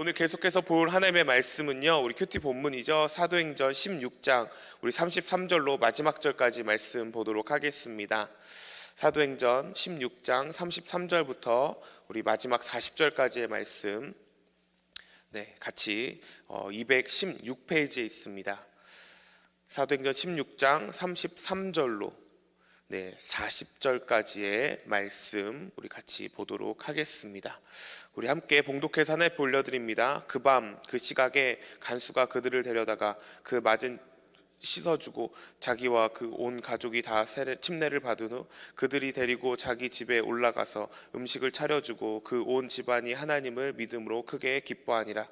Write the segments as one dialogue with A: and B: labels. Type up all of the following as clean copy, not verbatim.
A: 오늘 계속해서 볼 하나님의 말씀은요, 우리 큐티 본문이죠. 사도행전 16장 우리 33절로 마지막 절까지 말씀 보도록 하겠습니다. 사도행전 16장 33절부터 우리 마지막 40절까지의 말씀, 같이 216페이지에 있습니다. 사도행전 16장 33절로 40절까지의 말씀 우리 같이 보도록 하겠습니다. 우리 함께 봉독해서 하나 올려드립니다. 그 밤 그 시각에 간수가 그들을 데려다가 그 맞은 씻어주고 자기와 그 온 가족이 다 침례를 받은 후 그들이 데리고 자기 집에 올라가서 음식을 차려주고 그 온 집안이 하나님을 믿음으로 크게 기뻐하니라.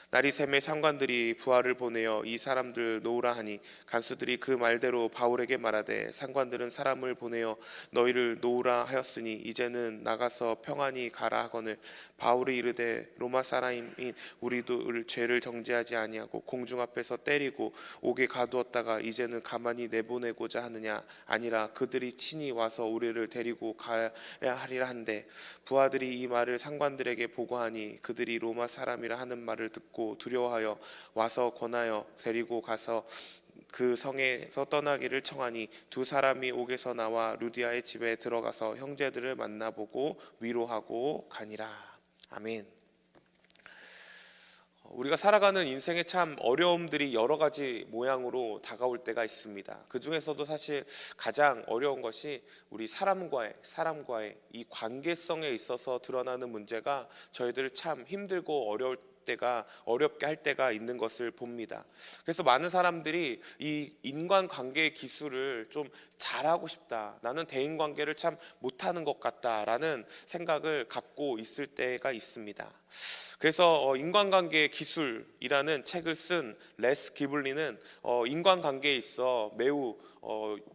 A: 날이 새매 상관들이 부하를 보내어 이 사람들 놓으라 하니 간수들이 그 말대로 바울에게 말하되 상관들은 사람을 보내어 너희를 놓으라 하였으니 이제는 나가서 평안히 가라 하거늘 바울이 이르되 로마 사람인 우리도 죄를 정죄하지 아니하고 공중 앞에서 때리고 옥에 가두었다가 이제는 가만히 내보내고자 하느냐. 아니라 그들이 친히 와서 우리를 데리고 가야 하리라 한데 부하들이 이 말을 상관들에게 보고하니 그들이 로마 사람이라 하는 말을 듣고 두려워하여 와서 권하여 데리고 가서 그 성에서 떠나기를 청하니 두 사람이 옥에서 나와 루디아의 집에 들어가서 형제들을 만나보고 위로하고 가니라. 아멘. 우리가 살아가는 인생에 참 어려움들이 여러 가지 모양으로 다가올 때가 있습니다. 그 중에서도 사실 가장 어려운 것이 우리 사람과의 이 관계성에 있어서 드러나는 문제가 저희들을 참 힘들고 어렵게 할 때가 있는 것을 봅니다. 그래서 많은 사람들이 이 인간관계의 기술을 좀 잘하고 싶다, 나는 대인관계를 참 못하는 것 같다라는 생각을 갖고 있을 때가 있습니다. 그래서 인간관계의 기술이라는 책을 쓴 레스 기블리는 인간관계에 있어 매우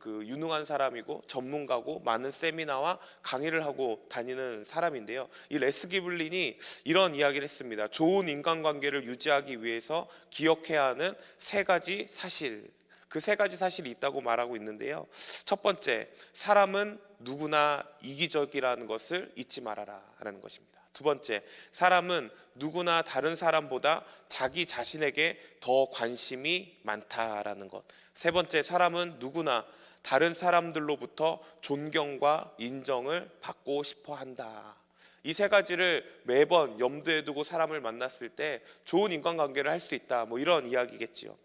A: 유능한 사람이고 전문가고 많은 세미나와 강의를 하고 다니는 사람인데요. 이 레스 기블린이 이런 이야기를 했습니다. 좋은 인간관계를 유지하기 위해서 기억해야 하는 세 가지 사실, 그 세 가지 사실이 있다고 말하고 있는데요. 첫 번째, 사람은 누구나 이기적이라는 것을 잊지 말아라 라는 것입니다. 두 번째, 사람은 누구나 다른 사람보다 자기 자신에게 더 관심이 많다라는 것. 세 번째, 사람은 누구나 다른 사람들로부터 존경과 인정을 받고 싶어 한다. 이 세 가지를 매번 염두에 두고 사람을 만났을 때 좋은 인간관계를 할 수 있다, 이런 이야기겠지요.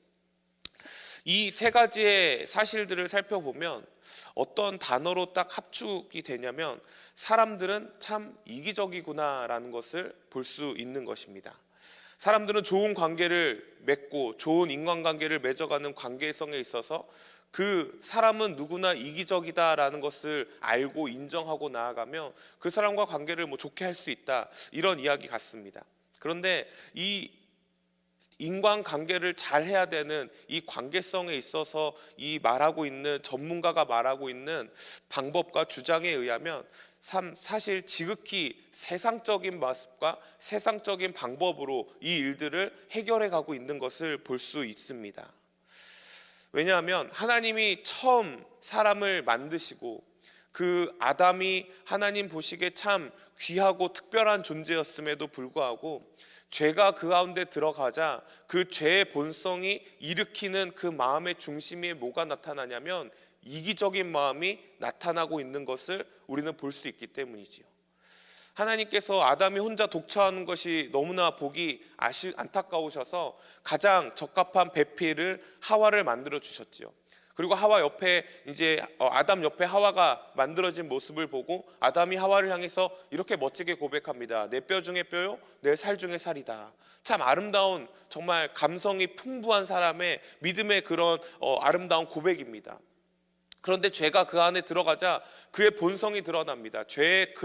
A: 이 세 가지의 사실들을 살펴보면 어떤 단어로 딱 합축이 되냐면 사람들은 참 이기적이구나라는 것을 볼 수 있는 것입니다. 사람들은 좋은 관계를 맺고 좋은 인간관계를 맺어가는 관계성에 있어서 그 사람은 누구나 이기적이다라는 것을 알고 인정하고 나아가면 그 사람과 관계를 좋게 할 수 있다, 이런 이야기 같습니다. 그런데 이 인간관계를 잘 해야 되는 이 관계성에 있어서 이 말하고 있는 전문가가 말하고 있는 방법과 주장에 의하면 사실 지극히 세상적인 모습과 세상적인 방법으로 이 일들을 해결해 가고 있는 것을 볼 수 있습니다. 왜냐하면 하나님이 처음 사람을 만드시고 그 아담이 하나님 보시기에 참 귀하고 특별한 존재였음에도 불구하고 죄가 그 가운데 들어가자 그 죄의 본성이 일으키는 그 마음의 중심에 뭐가 나타나냐면 이기적인 마음이 나타나고 있는 것을 우리는 볼 수 있기 때문이지요. 하나님께서 아담이 혼자 독처하는 것이 너무나 보기 안타까우셔서 가장 적합한 배필을 하와를 만들어 주셨지요. 그리고 하와 옆에 아담 옆에 하와가 만들어진 모습을 보고 아담이 하와를 향해서 이렇게 멋지게 고백합니다. 내 뼈 중에 뼈요, 내 살 중에 살이다. 참 아름다운, 정말 감성이 풍부한 사람의 믿음의 그런 아름다운 고백입니다. 그런데 죄가 그 안에 들어가자 그의 본성이 드러납니다. 죄의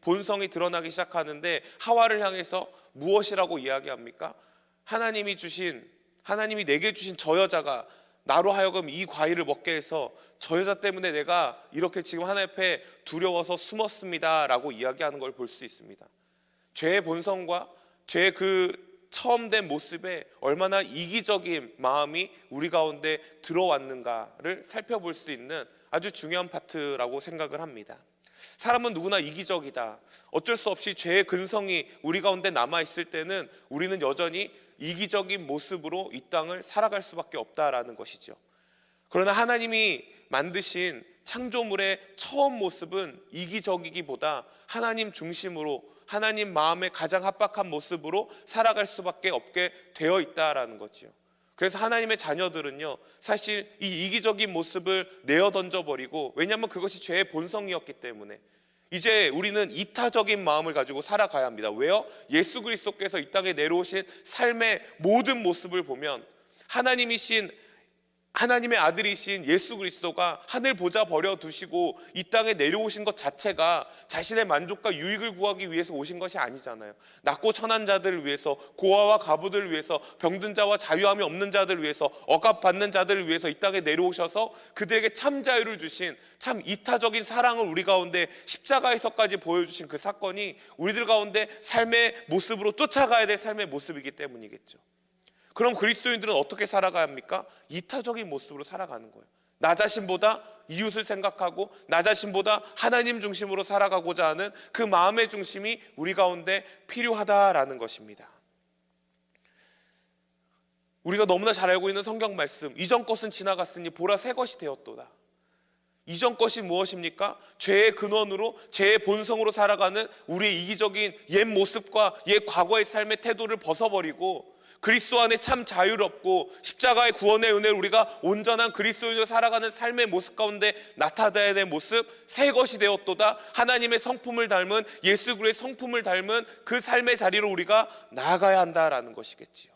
A: 본성이 드러나기 시작하는데 하와를 향해서 무엇이라고 이야기합니까? 하나님이 내게 주신 저 여자가 나로 하여금 이 과일을 먹게 해서 저 여자 때문에 내가 이렇게 지금 하나님 앞에 두려워서 숨었습니다 라고 이야기하는 걸 볼 수 있습니다. 죄의 본성과 죄의 처음 된 모습에 얼마나 이기적인 마음이 우리 가운데 들어왔는가를 살펴볼 수 있는 아주 중요한 파트라고 생각을 합니다. 사람은 누구나 이기적이다. 어쩔 수 없이 죄의 근성이 우리 가운데 남아있을 때는 우리는 여전히 이기적인 모습으로 이 땅을 살아갈 수밖에 없다라는 것이죠. 그러나 하나님이 만드신 창조물의 처음 모습은 이기적이기보다 하나님 중심으로, 하나님 마음에 가장 합박한 모습으로 살아갈 수밖에 없게 되어 있다라는 거죠. 그래서 하나님의 자녀들은요, 사실 이 이기적인 모습을 내어 던져버리고, 왜냐하면 그것이 죄의 본성이었기 때문에 이제 우리는 이타적인 마음을 가지고 살아가야 합니다. 왜요? 예수 그리스도께서 이 땅에 내려오신 삶의 모든 모습을 보면 하나님의 아들이신 예수 그리스도가 하늘 보좌 버려두시고 이 땅에 내려오신 것 자체가 자신의 만족과 유익을 구하기 위해서 오신 것이 아니잖아요. 낮고 천한 자들을 위해서, 고아와 과부들을 위해서, 병든 자와 자유함이 없는 자들을 위해서, 억압받는 자들을 위해서 이 땅에 내려오셔서 그들에게 참 자유를 주신, 참 이타적인 사랑을 우리 가운데 십자가에서까지 보여주신 그 사건이 우리들 가운데 삶의 모습으로 쫓아가야 될 삶의 모습이기 때문이겠죠. 그럼 그리스도인들은 어떻게 살아가야 합니까? 이타적인 모습으로 살아가는 거예요. 나 자신보다 이웃을 생각하고 나 자신보다 하나님 중심으로 살아가고자 하는 그 마음의 중심이 우리 가운데 필요하다라는 것입니다. 우리가 너무나 잘 알고 있는 성경 말씀, 이전 것은 지나갔으니 보라 새 것이 되었도다. 이전 것이 무엇입니까? 죄의 근원으로, 죄의 본성으로 살아가는 우리의 이기적인 옛 모습과 옛 과거의 삶의 태도를 벗어버리고 그리스도 안에 참 자유롭고 십자가의 구원의 은혜를 우리가 온전한 그리스도인으로 살아가는 삶의 모습 가운데 나타나야 될 모습, 새 것이 되었도다. 하나님의 성품을 닮은, 예수 그리스도의 성품을 닮은 그 삶의 자리로 우리가 나아가야 한다라는 것이겠지요.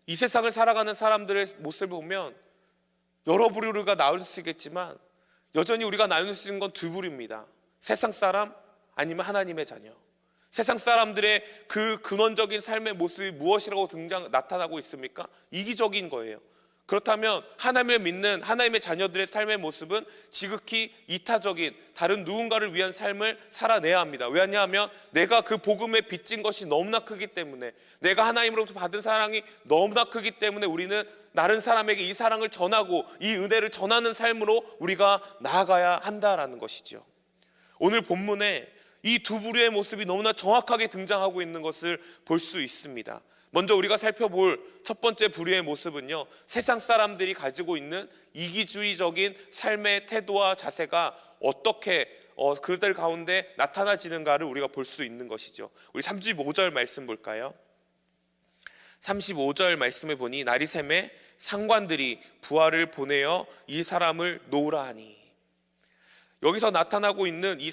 A: 이 세상을 살아가는 사람들의 모습을 보면 여러 부류가 나올 수 있겠지만 여전히 우리가 나눌 수 있는 건 두 부류입니다. 세상 사람 아니면 하나님의 자녀. 세상 사람들의 그 근원적인 삶의 모습이 무엇이라고 나타나고 있습니까? 이기적인 거예요. 그렇다면 하나님을 믿는 하나님의 자녀들의 삶의 모습은 지극히 이타적인 다른 누군가를 위한 삶을 살아내야 합니다. 왜냐하면 내가 그 복음에 빚진 것이 너무나 크기 때문에, 내가 하나님으로부터 받은 사랑이 너무나 크기 때문에 우리는 다른 사람에게 이 사랑을 전하고 이 은혜를 전하는 삶으로 우리가 나아가야 한다라는 것이죠. 오늘 본문에 이 두 부류의 모습이 너무나 정확하게 등장하고 있는 것을 볼 수 있습니다. 먼저 우리가 살펴볼 첫 번째 부류의 모습은요, 세상 사람들이 가지고 있는 이기주의적인 삶의 태도와 자세가 어떻게 그들 가운데 나타나지는가를 우리가 볼 수 있는 것이죠. 우리 35절 말씀 볼까요? 35절 말씀을 보니 날이 새매 상관들이 부하를 보내어 이 사람을 놓으라 하니, 여기서 나타나고 있는 이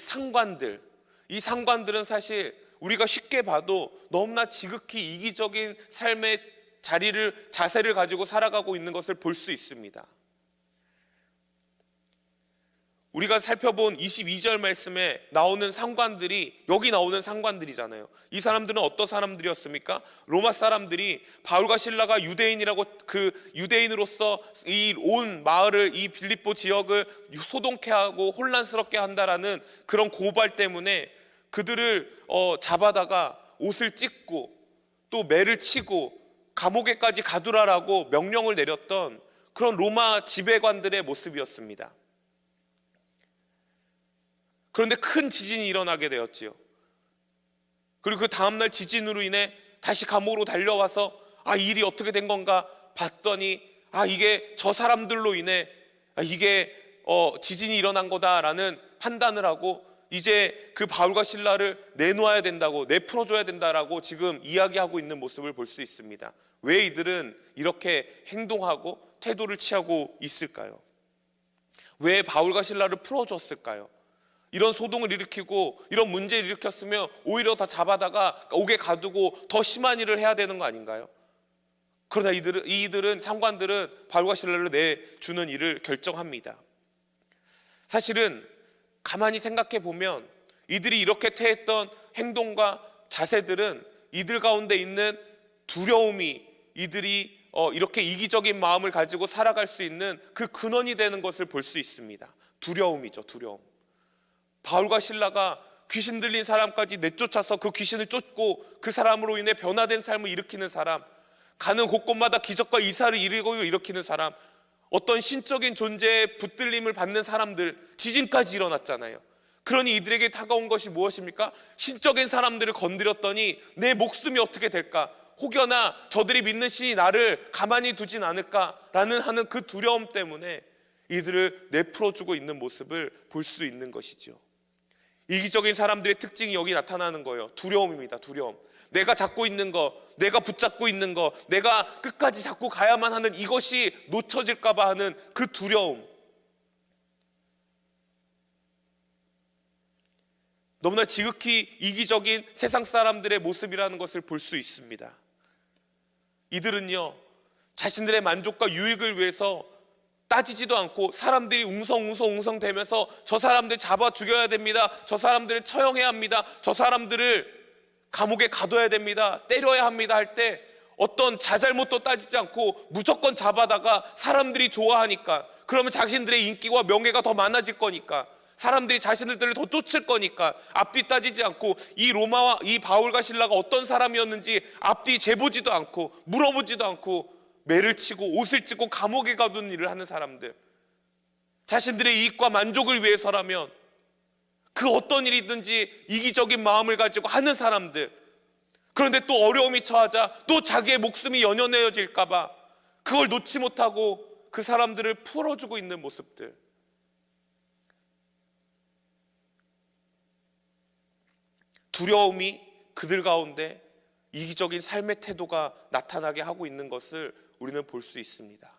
A: 상관들은 사실 우리가 쉽게 봐도 너무나 지극히 이기적인 삶의 자세를 가지고 살아가고 있는 것을 볼 수 있습니다. 우리가 살펴본 22절 말씀에 나오는 상관들이 여기 나오는 상관들이잖아요. 이 사람들은 어떤 사람들이었습니까? 로마 사람들이 바울과 실라가 유대인이라고, 그 유대인으로서 이 온 마을을, 이 빌립보 지역을 소동케 하고 혼란스럽게 한다라는 그런 고발 때문에 그들을 잡아다가 옷을 찢고 또 매를 치고 감옥에까지 가두라라고 명령을 내렸던 그런 로마 지배관들의 모습이었습니다. 그런데 큰 지진이 일어나게 되었지요. 그리고 그 다음날 지진으로 인해 다시 감옥으로 달려와서 이 일이 어떻게 된 건가 봤더니 이게 저 사람들로 인해 이게 지진이 일어난 거다라는 판단을 하고 이제 그 바울과 실라를 내놓아야 된다고, 내풀어줘야 된다라고 지금 이야기하고 있는 모습을 볼 수 있습니다. 왜 이들은 이렇게 행동하고 태도를 취하고 있을까요? 왜 바울과 실라를 풀어줬을까요? 이런 소동을 일으키고 이런 문제를 일으켰으면 오히려 더 잡아다가 옥에 가두고 더 심한 일을 해야 되는 거 아닌가요? 그러나 이들은 상관들은 바울과 실라를 내주는 일을 결정합니다. 사실은 가만히 생각해 보면 이들이 이렇게 태했던 행동과 자세들은 이들 가운데 있는 두려움이, 이들이 이렇게 이기적인 마음을 가지고 살아갈 수 있는 그 근원이 되는 것을 볼 수 있습니다. 두려움이죠, 두려움. 바울과 실라가 귀신 들린 사람까지 내쫓아서 그 귀신을 쫓고 그 사람으로 인해 변화된 삶을 일으키는 사람, 가는 곳곳마다 기적과 이사를 일으키는 사람, 어떤 신적인 존재에 붙들림을 받는 사람들, 지진까지 일어났잖아요. 그러니 이들에게 다가온 것이 무엇입니까? 신적인 사람들을 건드렸더니 내 목숨이 어떻게 될까? 혹여나 저들이 믿는 신이 나를 가만히 두진 않을까라는 하는 그 두려움 때문에 이들을 내풀어주고 있는 모습을 볼 수 있는 것이죠. 이기적인 사람들의 특징이 여기 나타나는 거예요. 두려움입니다. 두려움. 내가 잡고 있는 거, 내가 붙잡고 있는 거, 내가 끝까지 잡고 가야만 하는 이것이 놓쳐질까 봐 하는 그 두려움. 너무나 지극히 이기적인 세상 사람들의 모습이라는 것을 볼 수 있습니다. 이들은요, 자신들의 만족과 유익을 위해서 따지지도 않고 사람들이 웅성웅성 대면서 저 사람들 잡아 죽여야 됩니다, 저 사람들을 처형해야 합니다, 저 사람들을 감옥에 가둬야 됩니다, 때려야 합니다 할 때 어떤 자잘못도 따지지 않고 무조건 잡아다가 사람들이 좋아하니까, 그러면 자신들의 인기와 명예가 더 많아질 거니까, 사람들이 자신들을 더 쫓을 거니까 앞뒤 따지지 않고, 이 로마와 이 바울과 실라가 어떤 사람이었는지 앞뒤 재보지도 않고 물어보지도 않고 매를 치고 옷을 찢고 감옥에 가둔 일을 하는 사람들, 자신들의 이익과 만족을 위해서라면 그 어떤 일이든지 이기적인 마음을 가지고 하는 사람들, 그런데 또 어려움이 처하자 또 자기의 목숨이 연연해질까 봐 그걸 놓지 못하고 그 사람들을 풀어주고 있는 모습들. 두려움이 그들 가운데 이기적인 삶의 태도가 나타나게 하고 있는 것을 우리는 볼 수 있습니다.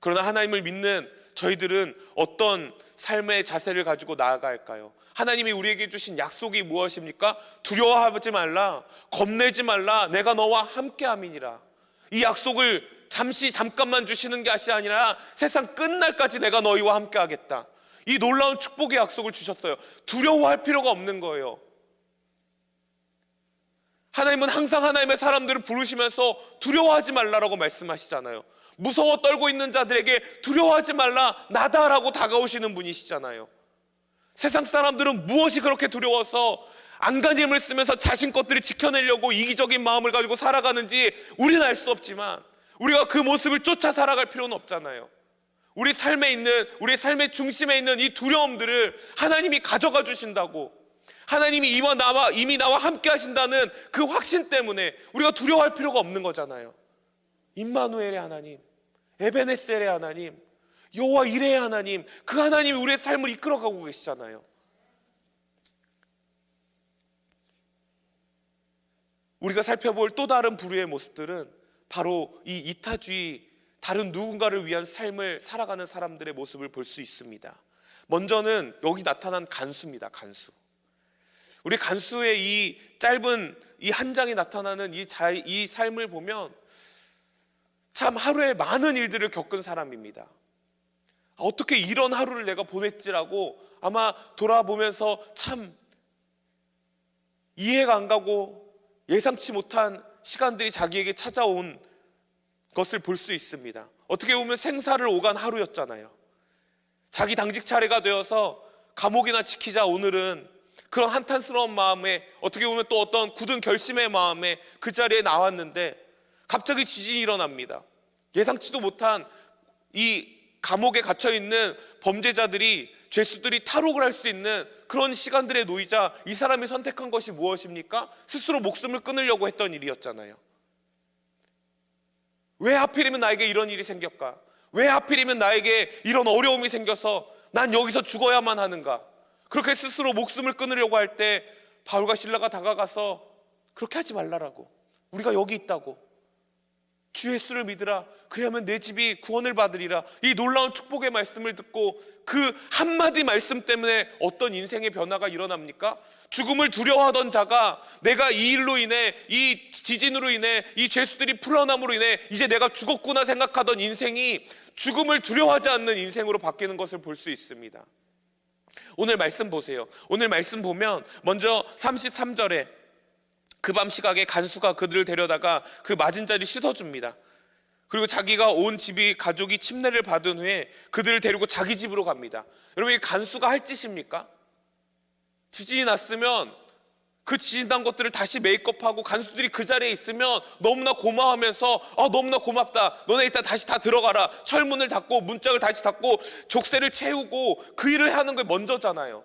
A: 그러나 하나님을 믿는 저희들은 어떤 삶의 자세를 가지고 나아갈까요? 하나님이 우리에게 주신 약속이 무엇입니까? 두려워하지 말라, 겁내지 말라, 내가 너와 함께함이니라. 이 약속을 잠깐만 주시는 것이 아니라 세상 끝날까지 내가 너희와 함께하겠다. 이 놀라운 축복의 약속을 주셨어요. 두려워할 필요가 없는 거예요. 하나님은 항상 하나님의 사람들을 부르시면서 두려워하지 말라라고 말씀하시잖아요. 무서워 떨고 있는 자들에게 두려워하지 말라, 나다라고 다가오시는 분이시잖아요. 세상 사람들은 무엇이 그렇게 두려워서 안간힘을 쓰면서 자신 것들을 지켜내려고 이기적인 마음을 가지고 살아가는지 우리는 알 수 없지만, 우리가 그 모습을 쫓아 살아갈 필요는 없잖아요. 우리 삶의 중심에 있는 이 두려움들을 하나님이 가져가 주신다고, 하나님이 이미 나와 함께 하신다는 그 확신 때문에 우리가 두려워할 필요가 없는 거잖아요. 임마누엘의 하나님, 에베네셀의 하나님, 여호와 이레의 하나님, 그 하나님이 우리의 삶을 이끌어가고 계시잖아요. 우리가 살펴볼 또 다른 부류의 모습들은 바로 이 이타주의, 다른 누군가를 위한 삶을 살아가는 사람들의 모습을 볼 수 있습니다. 먼저는 여기 나타난 간수입니다. 간수. 우리 간수의 이 짧은 이 한 장이 나타나는 이 삶을 보면 참 하루에 많은 일들을 겪은 사람입니다. 어떻게 이런 하루를 내가 보냈지라고 아마 돌아보면서 참 이해가 안 가고 예상치 못한 시간들이 자기에게 찾아온 것을 볼 수 있습니다. 어떻게 보면 생사를 오간 하루였잖아요. 자기 당직 차례가 되어서 감옥이나 지키자 오늘은 그런 한탄스러운 마음에, 어떻게 보면 또 어떤 굳은 결심의 마음에 그 자리에 나왔는데 갑자기 지진이 일어납니다. 예상치도 못한 이 감옥에 갇혀있는 범죄자들이, 죄수들이 탈옥을 할 수 있는 그런 시간들에 놓이자 이 사람이 선택한 것이 무엇입니까? 스스로 목숨을 끊으려고 했던 일이었잖아요. 왜 하필이면 나에게 이런 일이 생겼까? 왜 하필이면 나에게 이런 어려움이 생겨서 난 여기서 죽어야만 하는가? 그렇게 스스로 목숨을 끊으려고 할 때 바울과 실라가 다가가서 그렇게 하지 말라라고, 우리가 여기 있다고, 주 예수를 믿으라, 그리하면 내 집이 구원을 받으리라, 이 놀라운 축복의 말씀을 듣고 그 한마디 말씀 때문에 어떤 인생의 변화가 일어납니까? 죽음을 두려워하던 자가 내가 이 일로 인해, 이 지진으로 인해, 이 죄수들이 풀어남으로 인해 이제 내가 죽었구나 생각하던 인생이 죽음을 두려워하지 않는 인생으로 바뀌는 것을 볼 수 있습니다. 오늘 말씀 보세요. 오늘 말씀 보면 먼저 33절에 그 밤 시각에 간수가 그들을 데려다가 그 맞은 자리 씻어줍니다. 그리고 자기가 온 집이 가족이 침례를 받은 후에 그들을 데리고 자기 집으로 갑니다. 여러분, 이 간수가 할 짓입니까? 지진이 났으면 그 지진난 것들을 다시 메이크업하고 간수들이 그 자리에 있으면 너무나 고마워하면서 너무나 고맙다, 너네 일단 다시 다 들어가라, 철문을 닫고 문짝을 다시 닫고 족쇄를 채우고 그 일을 하는 게 먼저잖아요.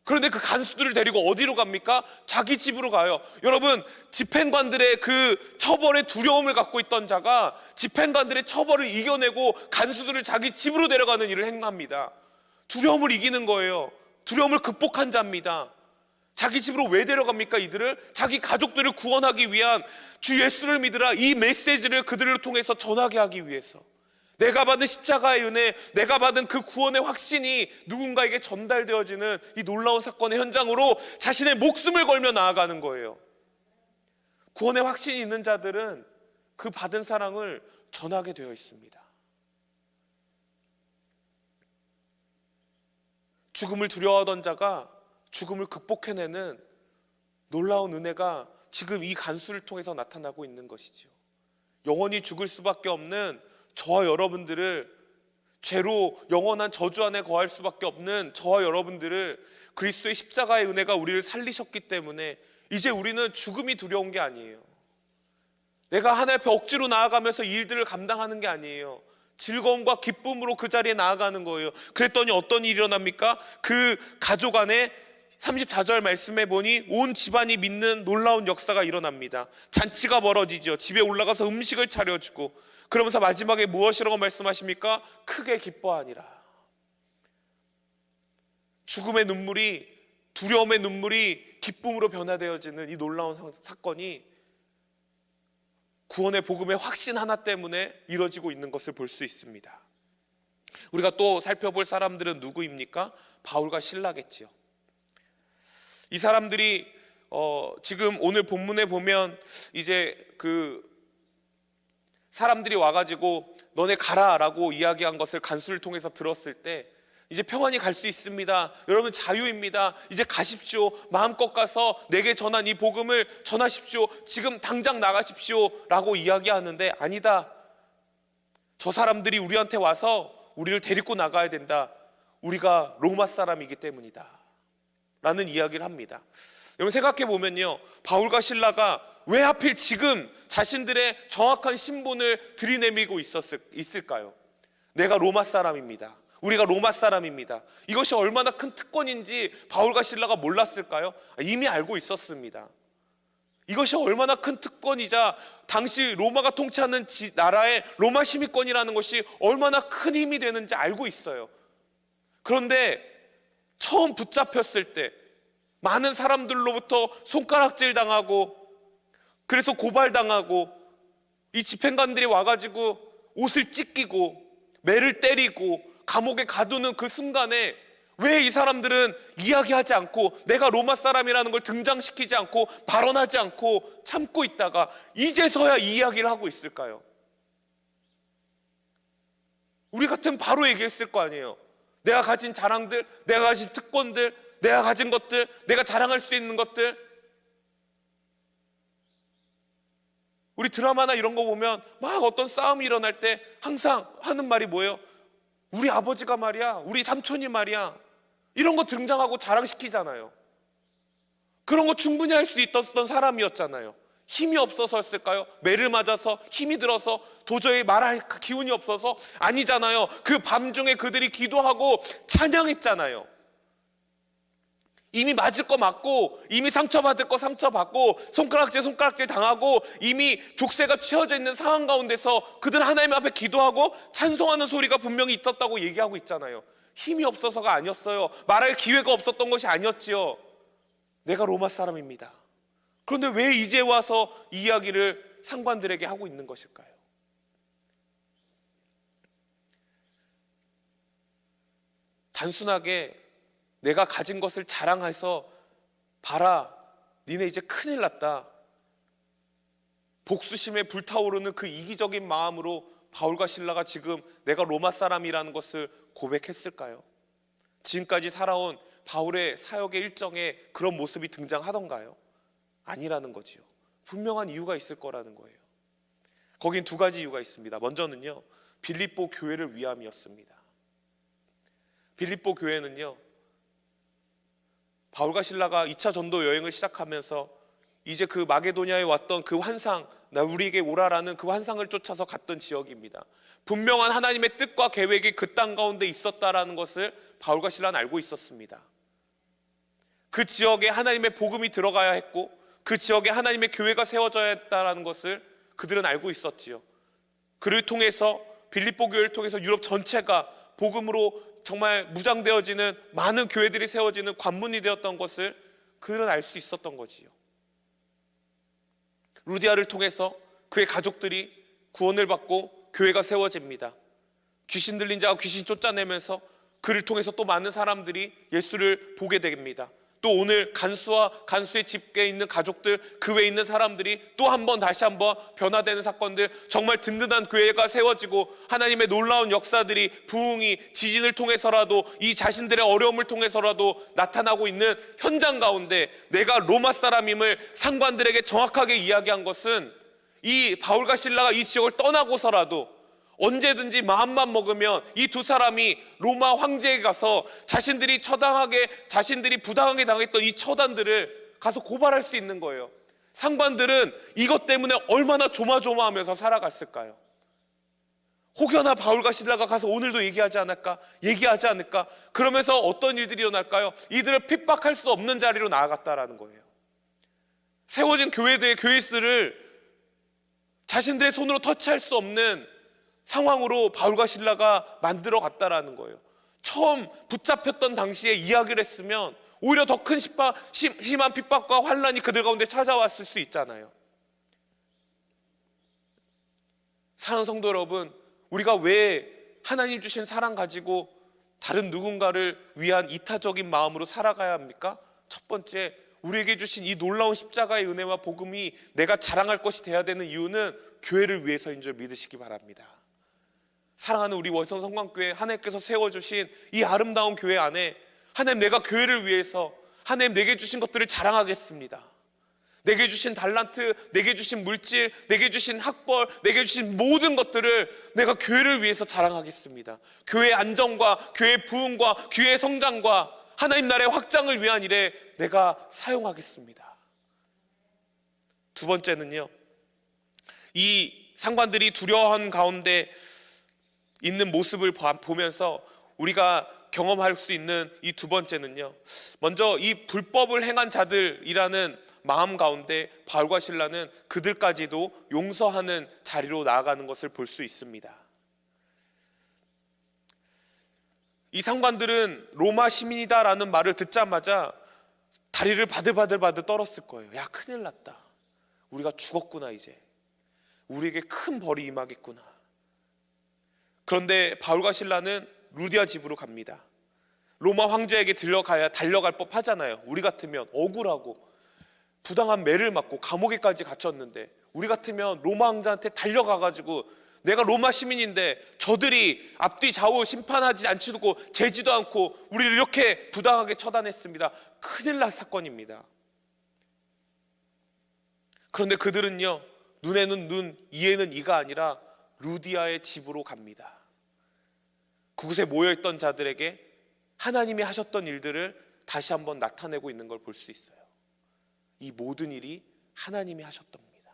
A: 그런데 그 간수들을 데리고 어디로 갑니까? 자기 집으로 가요. 여러분, 집행관들의 그 처벌의 두려움을 갖고 있던 자가 집행관들의 처벌을 이겨내고 간수들을 자기 집으로 데려가는 일을 행합니다. 두려움을 이기는 거예요. 두려움을 극복한 자입니다. 자기 집으로 왜 데려갑니까? 이들을 자기 가족들을 구원하기 위한 주 예수를 믿으라, 이 메시지를 그들을 통해서 전하게 하기 위해서. 내가 받은 십자가의 은혜, 내가 받은 그 구원의 확신이 누군가에게 전달되어지는 이 놀라운 사건의 현장으로 자신의 목숨을 걸며 나아가는 거예요. 구원의 확신이 있는 자들은 그 받은 사랑을 전하게 되어 있습니다. 죽음을 두려워하던 자가 죽음을 극복해내는 놀라운 은혜가 지금 이 간수를 통해서 나타나고 있는 것이죠. 영원히 죽을 수밖에 없는 저와 여러분들을, 죄로 영원한 저주 안에 거할 수밖에 없는 저와 여러분들을 그리스도의 십자가의 은혜가 우리를 살리셨기 때문에 이제 우리는 죽음이 두려운 게 아니에요. 내가 하나님 앞에 억지로 나아가면서 이 일들을 감당하는 게 아니에요. 즐거움과 기쁨으로 그 자리에 나아가는 거예요. 그랬더니 어떤 일이 일어납니까? 그 가족 안에 34절 말씀에 보니 온 집안이 믿는 놀라운 역사가 일어납니다. 잔치가 벌어지죠. 집에 올라가서 음식을 차려주고, 그러면서 마지막에 무엇이라고 말씀하십니까? 크게 기뻐하니라. 죽음의 눈물이, 두려움의 눈물이 기쁨으로 변화되어지는 이 놀라운 사건이 구원의 복음의 확신 하나 때문에 이루어지고 있는 것을 볼 수 있습니다. 우리가 또 살펴볼 사람들은 누구입니까? 바울과 실라겠지요. 이 사람들이 지금 오늘 본문에 보면 이제 그 사람들이 와가지고 너네 가라라고 이야기한 것을 간수를 통해서 들었을 때 이제 평안히 갈 수 있습니다. 여러분 자유입니다. 이제 가십시오. 마음껏 가서 내게 전한 이 복음을 전하십시오. 지금 당장 나가십시오 라고 이야기하는데, 아니다. 저 사람들이 우리한테 와서 우리를 데리고 나가야 된다. 우리가 로마 사람이기 때문이다 라는 이야기를 합니다. 여러분 생각해 보면요, 바울과 실라가 왜 하필 지금 자신들의 정확한 신분을 들이내미고 있을까요? 내가 로마 사람입니다. 우리가 로마 사람입니다. 이것이 얼마나 큰 특권인지 바울과 실라가 몰랐을까요? 이미 알고 있었습니다. 이것이 얼마나 큰 특권이자 당시 로마가 통치하는 나라의 로마 시민권이라는 것이 얼마나 큰 힘이 되는지 알고 있어요. 그런데 처음 붙잡혔을 때 많은 사람들로부터 손가락질 당하고, 그래서 고발당하고, 이 집행관들이 와가지고 옷을 찢기고 매를 때리고 감옥에 가두는 그 순간에 왜 이 사람들은 이야기하지 않고, 내가 로마 사람이라는 걸 등장시키지 않고 발언하지 않고 참고 있다가 이제서야 이 이야기를 하고 있을까요? 우리 같으면 바로 얘기했을 거 아니에요. 내가 가진 자랑들, 내가 가진 특권들, 내가 가진 것들, 내가 자랑할 수 있는 것들. 우리 드라마나 이런 거 보면 막 어떤 싸움이 일어날 때 항상 하는 말이 뭐예요? 우리 아버지가 말이야, 우리 삼촌이 말이야, 이런 거 등장하고 자랑시키잖아요. 그런 거 충분히 할 수 있었던 사람이었잖아요. 힘이 없어서였을까요? 매를 맞아서 힘이 들어서 도저히 말할 기운이 없어서? 아니잖아요. 그 밤중에 그들이 기도하고 찬양했잖아요. 이미 맞을 거 맞고, 이미 상처받을 거 상처받고, 손가락질 당하고, 이미 족쇄가 치어져 있는 상황 가운데서 그들 하나님 앞에 기도하고 찬송하는 소리가 분명히 있었다고 얘기하고 있잖아요. 힘이 없어서가 아니었어요. 말할 기회가 없었던 것이 아니었지요. 내가 로마 사람입니다. 그런데 왜 이제 와서 이 이야기를 상관들에게 하고 있는 것일까요? 단순하게 내가 가진 것을 자랑해서 봐라, 니네 이제 큰일 났다, 복수심에 불타오르는 그 이기적인 마음으로 바울과 실라가 지금 내가 로마 사람이라는 것을 고백했을까요? 지금까지 살아온 바울의 사역의 일정에 그런 모습이 등장하던가요? 아니라는 거지요. 분명한 이유가 있을 거라는 거예요. 거긴 두 가지 이유가 있습니다. 먼저는요, 빌립보 교회를 위함이었습니다. 빌립보 교회는요, 바울과 실라가 2차 전도 여행을 시작하면서 이제 그 마게도냐에 왔던 그 환상, 나 우리에게 오라라는 그 환상을 쫓아서 갔던 지역입니다. 분명한 하나님의 뜻과 계획이 그 땅 가운데 있었다라는 것을 바울과 실라는 알고 있었습니다. 그 지역에 하나님의 복음이 들어가야 했고 그 지역에 하나님의 교회가 세워져야 했다라는 것을 그들은 알고 있었지요. 그를 통해서 빌립보 교회를 통해서 유럽 전체가 복음으로 정말 무장되어지는 많은 교회들이 세워지는 관문이 되었던 것을 그들은 알 수 있었던 거지요. 루디아를 통해서 그의 가족들이 구원을 받고 교회가 세워집니다. 귀신 들린 자가 귀신 쫓아내면서 그를 통해서 또 많은 사람들이 예수를 보게 됩니다. 또 오늘 간수의 집계에 있는 가족들, 그 외에 있는 사람들이 또 한 번 다시 한번 변화되는 사건들, 정말 든든한 교회가 세워지고 하나님의 놀라운 역사들이 부흥이 지진을 통해서라도 이 자신들의 어려움을 통해서라도 나타나고 있는 현장 가운데 내가 로마 사람임을 상관들에게 정확하게 이야기한 것은 이 바울과 실라가 이 지역을 떠나고서라도 언제든지 마음만 먹으면 이 두 사람이 로마 황제에 가서 자신들이 자신들이 부당하게 당했던 이 처단들을 가서 고발할 수 있는 거예요. 상관들은 이것 때문에 얼마나 조마조마하면서 살아갔을까요? 혹여나 바울과 실라가 가서 오늘도 얘기하지 않을까? 그러면서 어떤 일들이 일어날까요? 이들을 핍박할 수 없는 자리로 나아갔다라는 거예요. 세워진 교회들의 교회수를 자신들의 손으로 터치할 수 없는 상황으로 바울과 실라가 만들어 갔다라는 거예요. 처음 붙잡혔던 당시에 이야기를 했으면 오히려 더 큰 심한 핍박과 환란이 그들 가운데 찾아왔을 수 있잖아요. 사랑하는 성도 여러분, 우리가 왜 하나님 주신 사랑 가지고 다른 누군가를 위한 이타적인 마음으로 살아가야 합니까? 첫 번째, 우리에게 주신 이 놀라운 십자가의 은혜와 복음이 내가 자랑할 것이 돼야 되는 이유는 교회를 위해서인 줄 믿으시기 바랍니다. 사랑하는 우리 월성 성광교회, 하나님께서 세워주신 이 아름다운 교회 안에 하나님, 내가 교회를 위해서 하나님 내게 주신 것들을 자랑하겠습니다. 내게 주신 달란트, 내게 주신 물질, 내게 주신 학벌, 내게 주신 모든 것들을 내가 교회를 위해서 자랑하겠습니다. 교회의 안정과 교회의 부흥과 교회의 성장과 하나님 나라의 확장을 위한 일에 내가 사용하겠습니다. 두 번째는요, 이 상관들이 두려워한 가운데 있는 모습을 보면서 우리가 경험할 수 있는 이 두 번째는요, 먼저 이 불법을 행한 자들이라는 마음 가운데 바울과 실라는 그들까지도 용서하는 자리로 나아가는 것을 볼 수 있습니다. 이 상관들은 로마 시민이다라는 말을 듣자마자 다리를 바들바들 떨었을 거예요. 야, 큰일 났다. 우리가 죽었구나. 이제 우리에게 큰 벌이 임하겠구나. 그런데 바울과 실라는 루디아 집으로 갑니다. 로마 황제에게 달려갈 법 하잖아요. 우리 같으면 억울하고 부당한 매를 맞고 감옥에까지 갇혔는데 우리 같으면 로마 황제한테 달려가가지고 내가 로마 시민인데 저들이 앞뒤 좌우 심판하지 않고 재지도 않고 우리를 이렇게 부당하게 처단했습니다. 큰일 날 사건입니다. 그런데 그들은요, 눈에는 눈, 이에는 이가 아니라 루디아의 집으로 갑니다. 그곳에 모여있던 자들에게 하나님이 하셨던 일들을 다시 한번 나타내고 있는 걸 볼 수 있어요. 이 모든 일이 하나님이 하셨던 겁니다.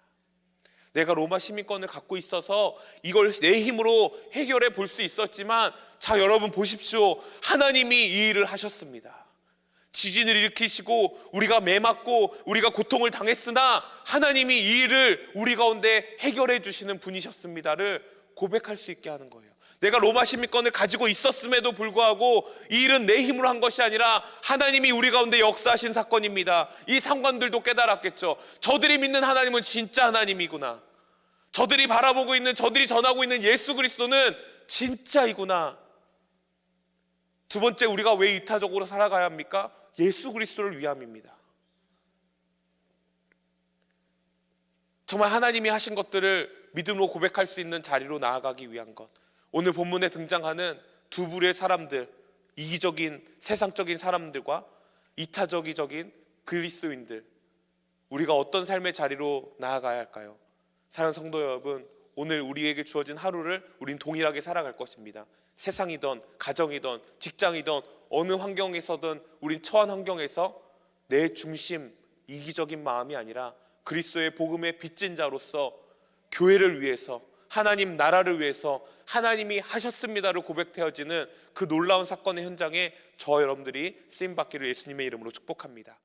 A: 내가 로마 시민권을 갖고 있어서 이걸 내 힘으로 해결해 볼 수 있었지만, 자, 여러분 보십시오. 하나님이 이 일을 하셨습니다. 지진을 일으키시고 우리가 매맞고 우리가 고통을 당했으나 하나님이 이 일을 우리 가운데 해결해 주시는 분이셨습니다를 고백할 수 있게 하는 거예요. 내가 로마 시민권을 가지고 있었음에도 불구하고 이 일은 내 힘으로 한 것이 아니라 하나님이 우리 가운데 역사하신 사건입니다. 이 상관들도 깨달았겠죠. 저들이 믿는 하나님은 진짜 하나님이구나. 저들이 바라보고 있는, 저들이 전하고 있는 예수 그리스도는 진짜이구나. 두 번째, 우리가 왜 이타적으로 살아가야 합니까? 예수 그리스도를 위함입니다. 정말 하나님이 하신 것들을 믿음으로 고백할 수 있는 자리로 나아가기 위한 것. 오늘 본문에 등장하는 두 부류의 사람들, 이기적인 세상적인 사람들과 이타적인 그리스도인들, 우리가 어떤 삶의 자리로 나아가야 할까요? 사랑하는 성도 여러분, 오늘 우리에게 주어진 하루를 우린 동일하게 살아갈 것입니다. 세상이든 가정이든 직장이든 어느 환경에서든 우린 처한 환경에서 내 중심, 이기적인 마음이 아니라 그리스도의 복음의 빚진 자로서 교회를 위해서, 하나님 나라를 위해서 하나님이 하셨습니다를 고백되어지는 그 놀라운 사건의 현장에 저 여러분들이 쓰임받기를 예수님의 이름으로 축복합니다.